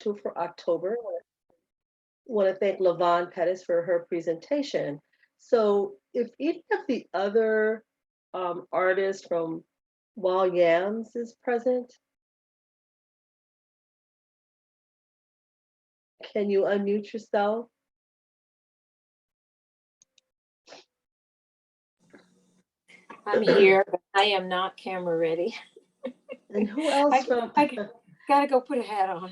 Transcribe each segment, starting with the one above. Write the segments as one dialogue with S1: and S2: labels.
S1: scheduled for October. I want to thank LaVon Pettis for her presentation. So if any of the other artists from Wild Yams is present, can you unmute yourself?
S2: I'm here, but I am not camera ready.
S1: And who else from?
S2: I gotta go put a hat on.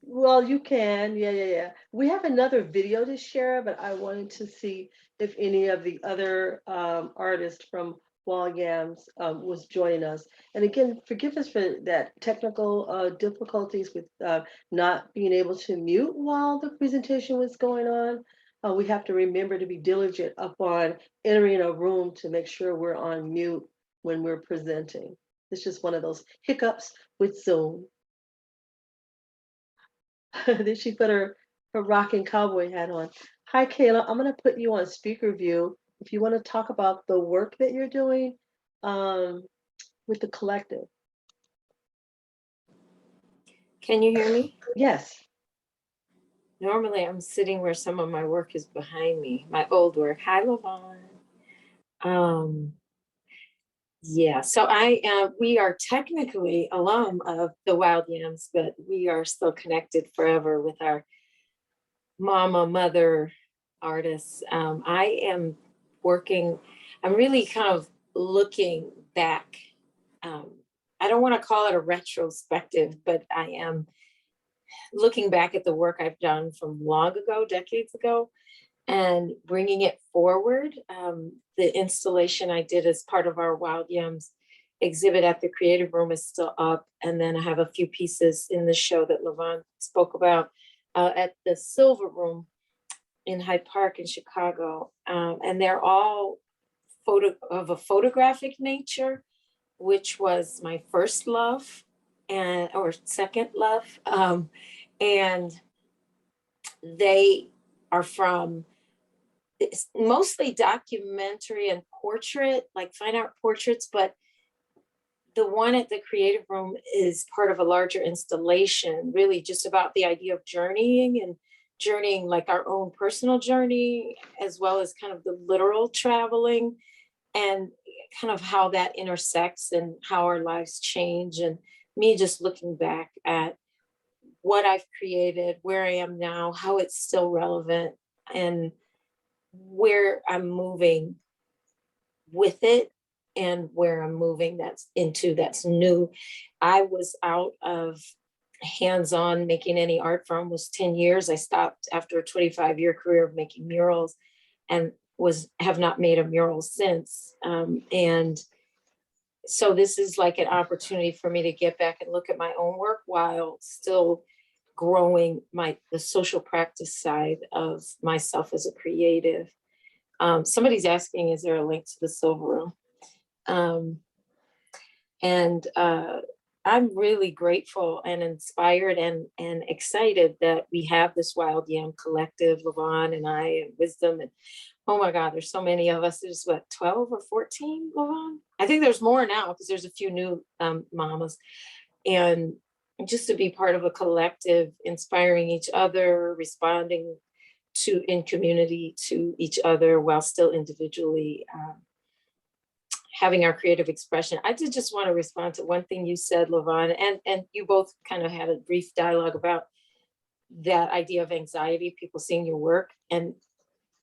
S1: Well, you can. Yeah. We have another video to share, but I wanted to see if any of the other artists from Wild Yams was joining us. And again, forgive us for that technical difficulties with not being able to mute while the presentation was going on. We have to remember to be diligent upon entering a room to make sure we're on mute when we're presenting. It's just one of those hiccups with Zoom. Then she put her rocking cowboy hat on. Hi, Kayla. I'm going to put you on speaker view if you want to talk about the work that you're doing with the collective.
S2: Can you hear me?
S1: Yes.
S2: Normally I'm sitting where some of my work is behind me, my old work. Hi, LaVon. Yeah, so we are technically alum of the Wild Yams, but we are still connected forever with our mother artists. I am working, I'm really kind of looking back. I don't want to call it a retrospective, but I am looking back at the work I've done from long ago, decades ago, and bringing it forward. The installation I did as part of our Wild Yams exhibit at the Creative Room is still up. And then I have a few pieces in the show that LaVon spoke about at the Silver Room in Hyde Park in Chicago. And they're all of a photographic nature, which was my first love or second love. And they are from mostly documentary and portrait, like fine art portraits, but the one at the Creative Room is part of a larger installation, really just about the idea of journeying like our own personal journey, as well as kind of the literal traveling and kind of how that intersects and how our lives change. And me just looking back at what I've created, where I am now, how it's still relevant, and where I'm moving with it and where I'm moving that's new. I was out of hands-on making any art for almost 10 years. I stopped after a 25-year career of making murals and have not made a mural since. And so this is like an opportunity for me to get back and look at my own work while still growing the social practice side of myself as a creative. Somebody's asking, is there a link to the Silver Room? I'm really grateful and inspired and excited that we have this Wild Yam Collective, LaVon and I, and Wisdom. And oh my God, there's so many of us. There's what, 12 or 14, LaVon? I think there's more now because there's a few new mamas. And just to be part of a collective, inspiring each other, responding in community to each other while still individually having our creative expression. I did just want to respond to one thing you said, LaVon, and you both kind of had a brief dialogue about that idea of anxiety, people seeing your work. And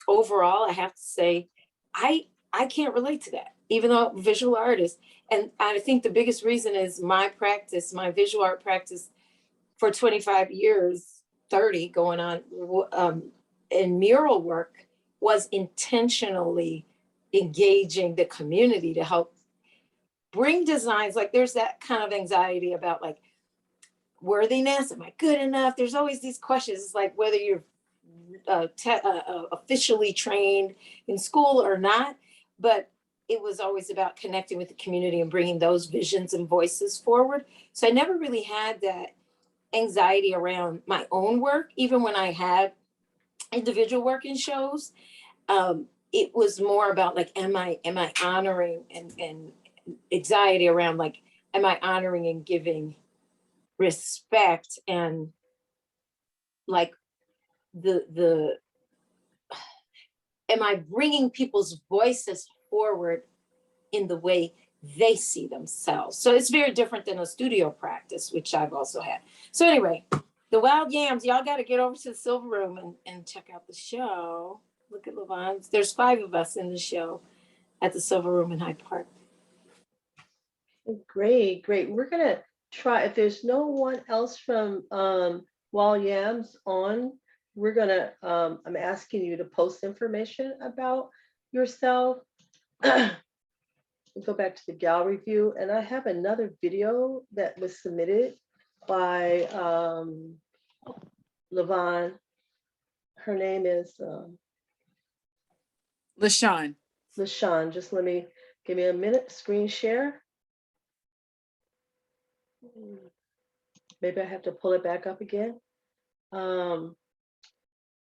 S2: overall, I have to say, I can't relate to that, even though I'm a visual artist. And I think the biggest reason is my practice, my visual art practice for 25 years, 30 going on, in mural work was intentionally engaging the community to help bring designs. Like there's that kind of anxiety about like worthiness. Am I good enough? There's always these questions. It's like whether you're officially trained in school or not, but it was always about connecting with the community and bringing those visions and voices forward. So I never really had that anxiety around my own work, even when I had individual work in shows. It was more about like, am I honoring and anxiety around like, am I honoring and giving respect and like the am I bringing people's voices forward in the way they see themselves? So it's very different than a studio practice, which I've also had. So anyway, the Wild Yams, y'all got to get over to the Silver Room and check out the show. Look at Levon. There's 5 of us in the show at the Silver Room in Hyde Park.
S1: Great, great. We're gonna try, if there's no one else from Wild Yams on, we're gonna I'm asking you to post information about yourself. Go back to the gallery view, and I have another video that was submitted by Levon. Her name is
S3: Lashon.
S1: Lashon. Just give me a minute, screen share. Maybe I have to pull it back up again.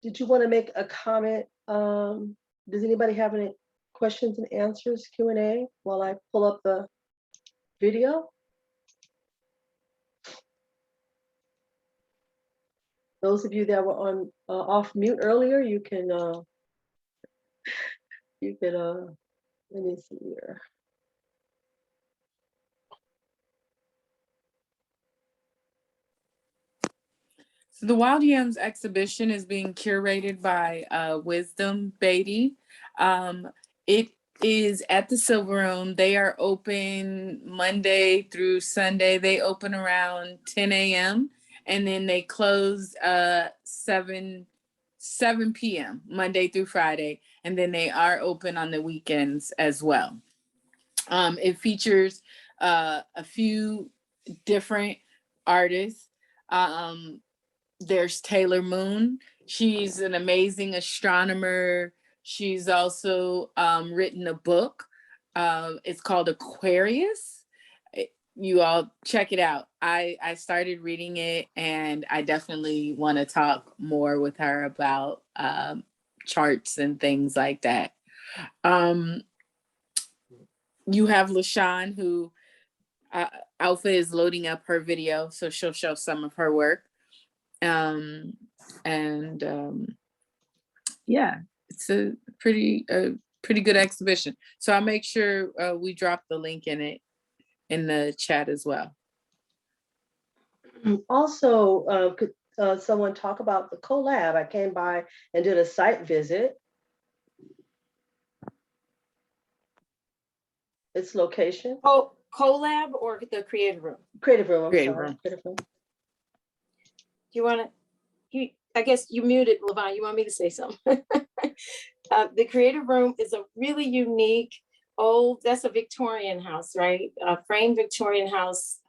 S1: Did you want to make a comment? Does anybody have any questions and answers, Q&A, while I pull up the video? Those of you that were on off mute earlier, you can let me see here.
S3: So the Wild Yams exhibition is being curated by Wisdom Beatty. It is at the Silver Room. They are open Monday through Sunday. They open around 10 a.m. and then they close 7 p.m. Monday through Friday. And then they are open on the weekends as well. It features a few different artists. There's Taylor Moon. She's an amazing astronomer. She's also written a book. It's called Aquarius. You all check it out. I started reading it, and I definitely want to talk more with her about charts and things like that. You have Lashon, who Alpha is loading up her video, so she'll show some of her work. Yeah, it's a pretty good exhibition. So I'll make sure we drop the link in the chat as well.
S1: Also, could someone talk about the collab? I came by and did a site visit. Its location?
S2: Oh, collab or the creative room?
S1: Creative room.
S3: Creative room.
S1: Creative room.
S2: Do you want to? I guess you muted, Levon. You want me to say something? The creative room is a really unique that's a Victorian house, right? A framed Victorian house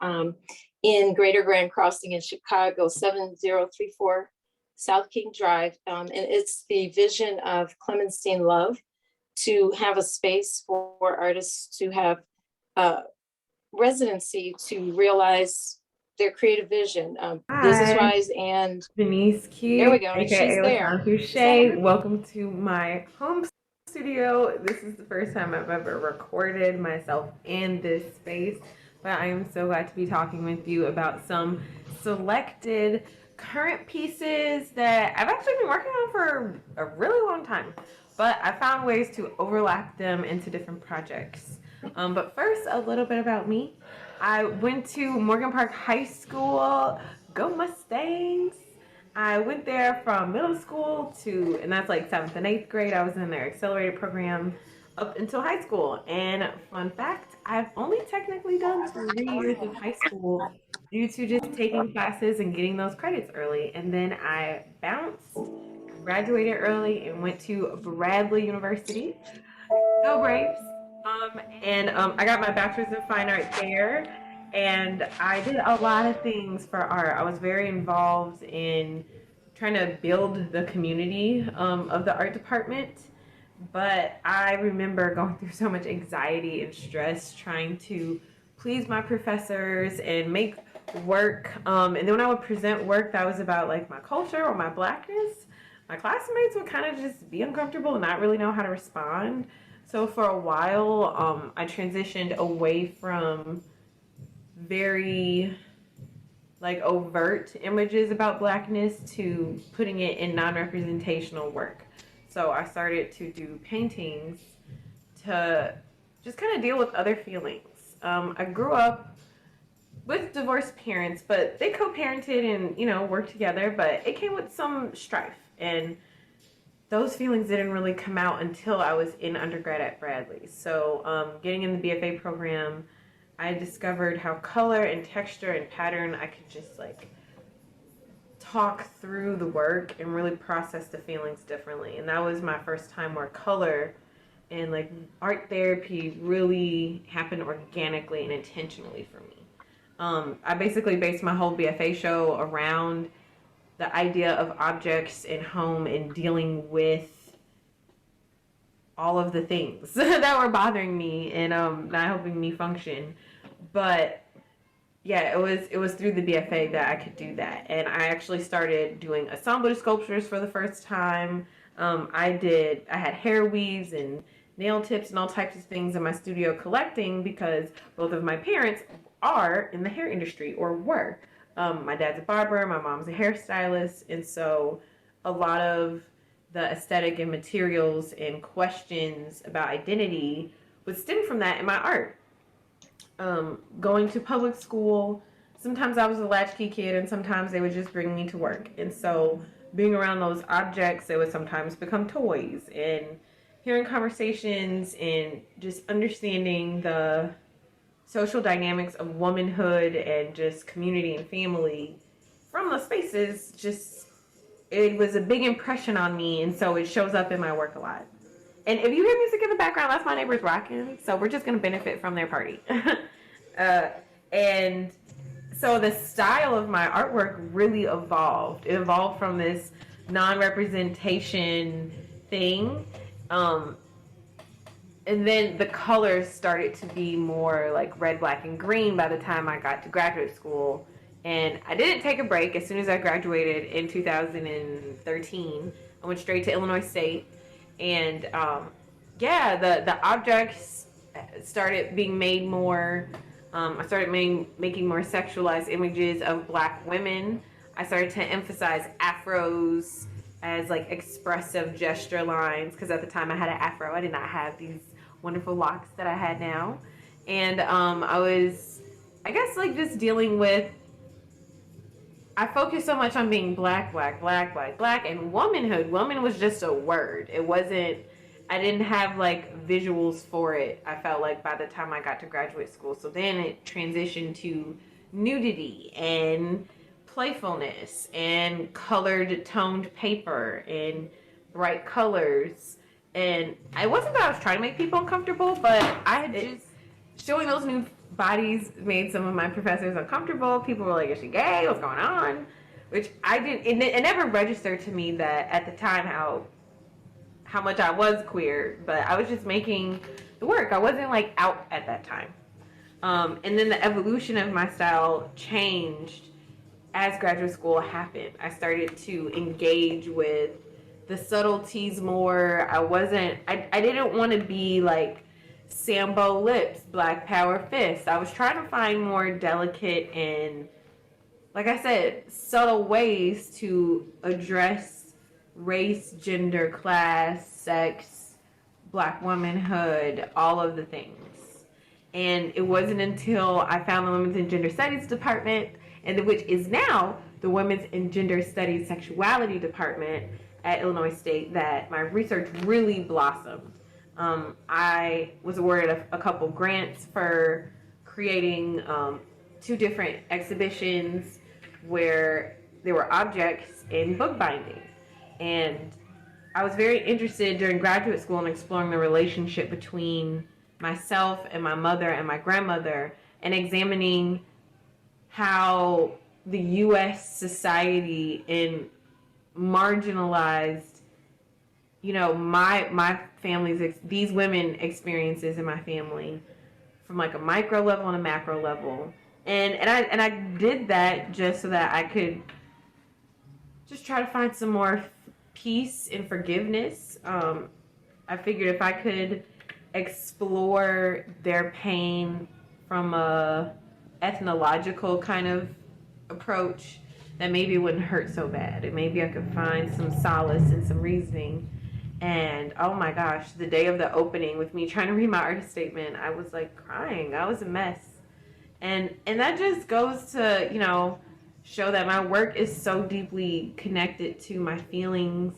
S2: in Greater Grand Crossing in Chicago, 7034 South King Drive. And it's the vision of Clemenstein Love to have a space for artists to have residency to realize their creative vision, business-wise and
S4: Denise Q.
S2: There we go.
S4: AKA
S2: She's there.
S4: Lashon Fouche. Welcome to my home studio. This is the first time I've ever recorded myself in this space, but I am so glad to be talking with you about some selected current pieces that I've actually been working on for a really long time, but I found ways to overlap them into different projects. But first, a little bit about me. I went to Morgan Park High School. Go Mustangs! I went there from middle school and that's like 7th and 8th grade. I was in their accelerated program up until high school. And fun fact, I've only technically done 3 years of high school due to just taking classes and getting those credits early. And then I bounced, graduated early, and went to Bradley University. Go Braves! I got my bachelor's in fine art there, and I did a lot of things for art. I was very involved in trying to build the community of the art department, but I remember going through so much anxiety and stress trying to please my professors and make work. And then when I would present work that was about like my culture or my Blackness, my classmates would kind of just be uncomfortable and not really know how to respond. So for a while, I transitioned away from very like overt images about Blackness to putting it in non-representational work. So I started to do paintings to just kind of deal with other feelings. I grew up with divorced parents, but they co-parented and, you know, worked together, but it came with some strife. And those feelings didn't really come out until I was in undergrad at Bradley. So getting in the BFA program, I discovered how color and texture and pattern, I could just like talk through the work and really process the feelings differently. And that was my first time where color and like art therapy really happened organically and intentionally for me. I basically based my whole BFA show around the idea of objects in home and dealing with all of the things that were bothering me and not helping me function. But yeah, it was through the BFA that I could do that. And I actually started doing assemblage sculptures for the first time. I had hair weaves and nail tips and all types of things in my studio collecting because both of my parents are in the hair industry or were. My dad's a barber, my mom's a hairstylist, and so a lot of the aesthetic and materials and questions about identity would stem from that in my art. Going to public school, sometimes I was a latchkey kid and sometimes they would just bring me to work. And so being around those objects, they would sometimes become toys, and hearing conversations and just understanding the social dynamics of womanhood and just community and family from those spaces, just, it was a big impression on me. And so it shows up in my work a lot. And if you hear music in the background, that's my neighbors rocking. So we're just going to benefit from their party. And so the style of my artwork really evolved. It evolved from this non-representation thing. And then the colors started to be more like red, black, and green by the time I got to graduate school. And I didn't take a break. As soon as I graduated in 2013, I went straight to Illinois State. And the objects started being made more. I started making more sexualized images of Black women. I started to emphasize afros as like expressive gesture lines, because at the time I had an afro. I did not have these wonderful locks that I had now. And I was, I guess, like just dealing with, I focused so much on being black, and womanhood. Woman was just a word. It wasn't, I didn't have like visuals for it, I felt like, by the time I got to graduate school. So then it transitioned to nudity and playfulness and colored toned paper and bright colors. And I wasn't that I was trying to make people uncomfortable, but I had just, showing those nude bodies made some of my professors uncomfortable. People were like, is she gay? What's going on? Which I didn't, it never registered to me that at the time how much I was queer, but I was just making the work. I wasn't like out at that time. And then the evolution of my style changed as graduate school happened. I started to engage with the subtleties more. I didn't want to be like Sambo lips, Black Power fists. I was trying to find more delicate and, like I said, subtle ways to address race, gender, class, sex, Black womanhood, all of the things. And it wasn't until I found the Women's and Gender Studies department, and which is now the Women's and Gender Studies Sexuality department at Illinois State, that my research really blossomed. I was awarded a couple grants for creating 2 different exhibitions where there were objects in bookbinding. And I was very interested during graduate school in exploring the relationship between myself and my mother and my grandmother, and examining how the U.S. society in marginalized, you know, my family's, these women experiences in my family from like a micro level and a macro level. And I did that just so that I could just try to find some more peace and forgiveness. I figured if I could explore their pain from a ethnological kind of approach, that maybe it wouldn't hurt so bad, and maybe I could find some solace and some reasoning. And oh my gosh, the day of the opening, with me trying to read my artist statement, I was like crying. I was a mess. And that just goes to, you know, show that my work is so deeply connected to my feelings,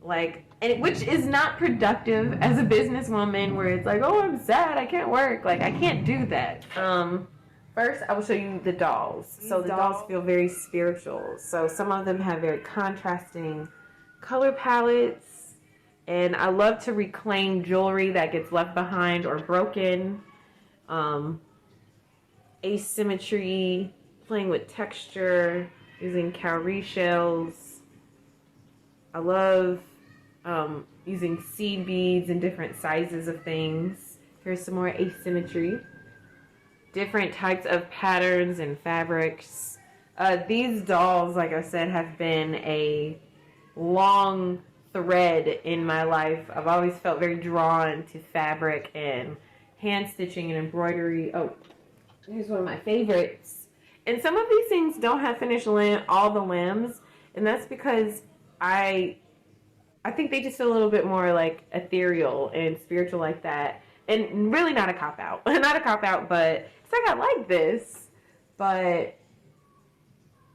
S4: like, and which is not productive as a businesswoman, where it's like, oh, I'm sad, I can't work. Like, I can't do that. First, I will show you the dolls. So the dolls feel very spiritual. So some of them have very contrasting color palettes. And I love to reclaim jewelry that gets left behind or broken. Asymmetry, playing with texture, using cowrie shells. I love using seed beads in different sizes of things. Here's some more asymmetry. Different types of patterns and fabrics. These dolls, like I said, have been a long thread in my life. I've always felt very drawn to fabric and hand stitching and embroidery. Oh, here's one of my favorites. And some of these things don't have finished all the limbs, and that's because I think they just feel a little bit more like ethereal and spiritual like that. And really not a cop-out. Not a cop-out, but it's like, I like this, but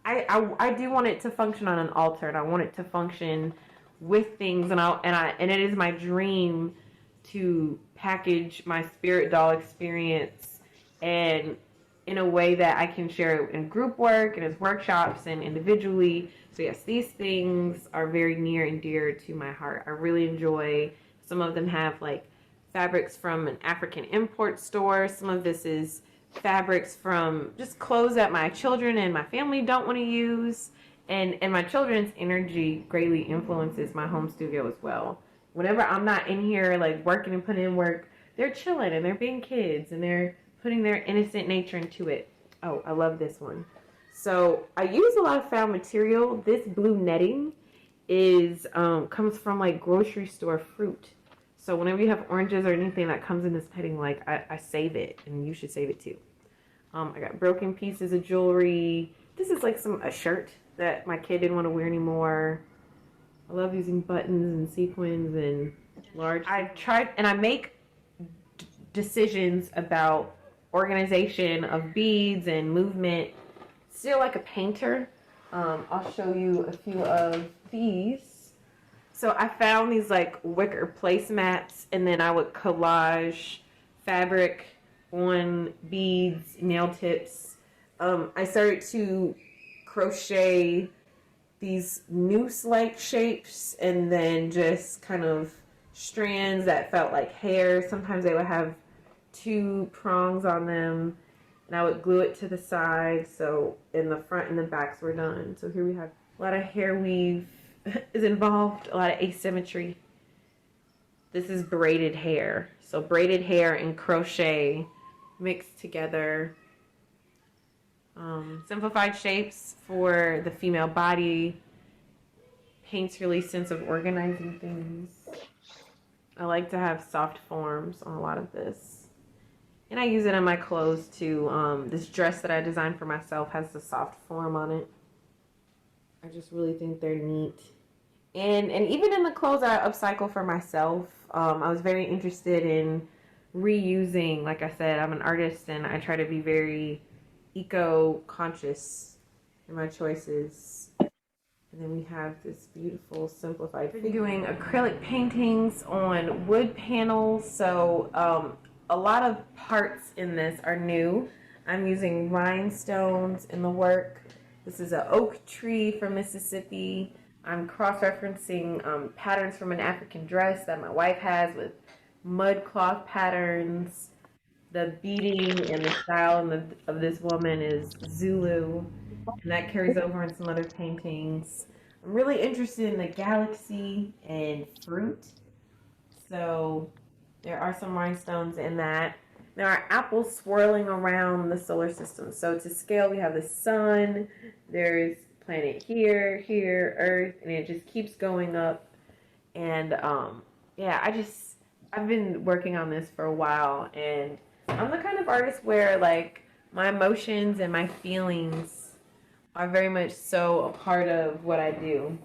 S4: I do want it to function on an altar, and I want it to function with things, and it is my dream to package my spirit doll experience and in a way that I can share it in group work and as workshops and individually. So yes, these things are very near and dear to my heart. I really enjoy. Some of them have like fabrics from an African import store. Some of this is fabrics from just clothes that my children and my family don't want to use. And my children's energy greatly influences my home studio as well. Whenever I'm not in here like working and putting in work, they're chilling and they're being kids and they're putting their innocent nature into it. Oh, I love this one. So I use a lot of found material. This blue netting is comes from like grocery store fruit. So whenever you have oranges or anything that comes in this netting, like I save it, and you should save it too. I got broken pieces of jewelry. This is like a shirt that my kid didn't want to wear anymore. I love using buttons and sequins and large. I tried, and I make decisions about organization of beads and movement. Still like a painter. I'll show you a few of these. So I found these like wicker placemats, and then I would collage fabric on beads, nail tips. I started to crochet these noose-like shapes, and then just kind of strands that felt like hair. Sometimes they would have 2 prongs on them, and I would glue it to the side, so in the front and the backs were done. So here we have a lot of hair weave is involved, a lot of asymmetry. This is braided hair. So braided hair and crochet mixed together. Simplified shapes for the female body. Paints really sense of organizing things. I like to have soft forms on a lot of this. And I use it on my clothes too. This dress that I designed for myself has the soft form on it. I just really think they're neat. And even in the clothes that I upcycle for myself, I was very interested in reusing. Like I said, I'm an artist, and I try to be very eco-conscious in my choices. And then we have this beautiful simplified figure. Doing acrylic paintings on wood panels. So a lot of parts in this are new. I'm using rhinestones in the work. This is an oak tree from Mississippi. I'm cross-referencing patterns from an African dress that my wife has with mud cloth patterns. The beading and the style of this woman is Zulu, and that carries over in some other paintings. I'm really interested in the galaxy and fruit, so there are some rhinestones in that. There are apples swirling around the solar system. So to scale, we have the sun, there's planet here, Earth, and it just keeps going up. And yeah, I've been working on this for a while, and I'm the kind of artist where like my emotions and my feelings are very much so a part of what I do.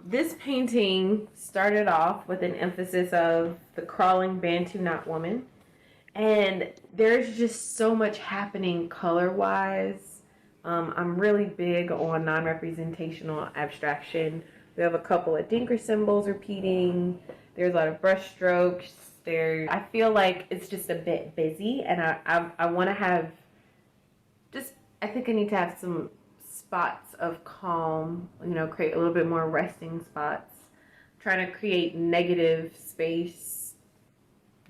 S4: This painting started off with an emphasis of the crawling Bantu knot woman. And there's just so much happening color-wise. I'm really big on non-representational abstraction. We have a couple of dinker symbols repeating. There's a lot of brush strokes. I feel like it's just a bit busy, and I want to have I think I need to have some spots of calm, create a little bit more resting spots. I'm trying to create negative space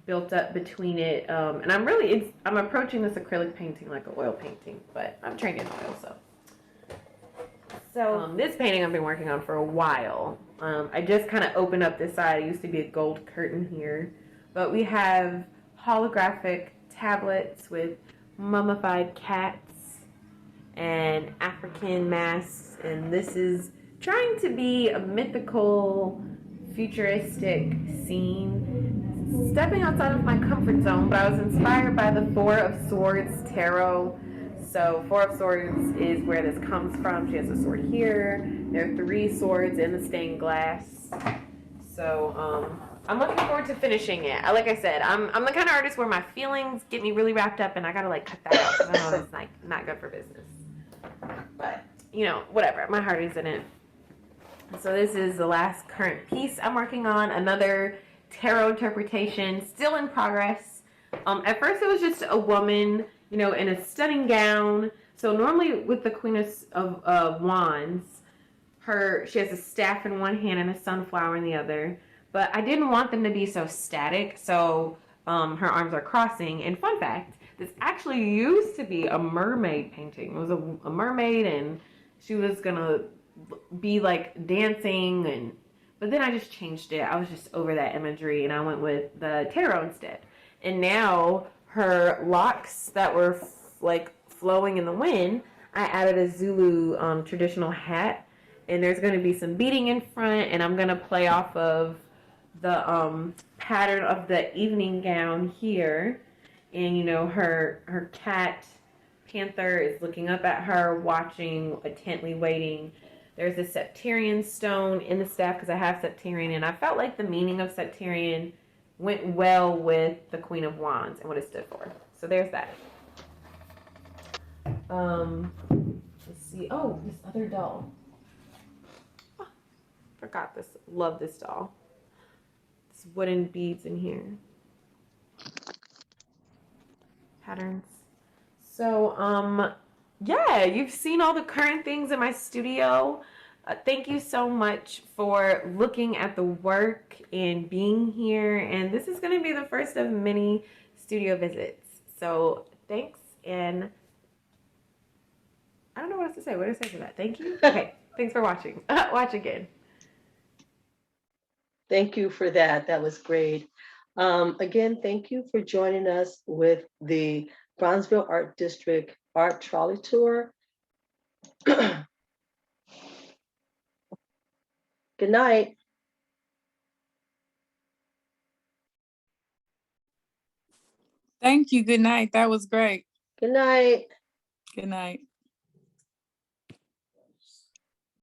S4: built up between it. And I'm approaching this acrylic painting like an oil painting, but I'm trained in oil, so this painting I've been working on for a while. I just kind of opened up this side. It used to be a gold curtain here, but we have holographic tablets with mummified cats and African masks, and this is trying to be a mythical, futuristic scene. Stepping outside of my comfort zone, but I was inspired by the Four of Swords tarot. So Four of Swords is where this comes from. She has a sword here. There are 3 swords in the stained glass. So I'm looking forward to finishing it. Like I said, I'm the kind of artist where my feelings get me really wrapped up, and I gotta cut that out because I know that's not good for business. But whatever. My heart is in it. So this is the last current piece I'm working on. Another tarot interpretation, still in progress. At first it was just a woman, in a stunning gown. So normally with the Queen of Wands, she has a staff in one hand and a sunflower in the other. But I didn't want them to be so static, so her arms are crossing. And fun fact, this actually used to be a mermaid painting. It was a mermaid, and she was gonna be dancing, but then I just changed it. I was just over that imagery, and I went with the tarot instead. And now her locks that were flowing in the wind, I added a Zulu traditional hat, and there's going to be some beading in front, and I'm going to play off of the pattern of the evening gown here. And her cat panther is looking up at her, watching, intently waiting. There's a septarian stone in the staff because I have septarian, and I felt like the meaning of septarian went well with the Queen of Wands and what it stood for. So there's that. Let's see. Oh, this other doll. Oh, forgot this. Love this doll. This wooden beads in here. Patterns. So, yeah, you've seen all the current things in my studio. Thank you so much for looking at the work and being here. And this is going to be the first of many studio visits. So thanks. And I don't know what else to say. What did I say for that? Thank you. Okay. Thanks for watching. Watch again.
S1: Thank you for that. That was great. Again, thank you for joining us with the Bronzeville Art District Art Trolley Tour. Good night.
S3: Thank you. Good night. That was great.
S1: Good night.
S3: Good night.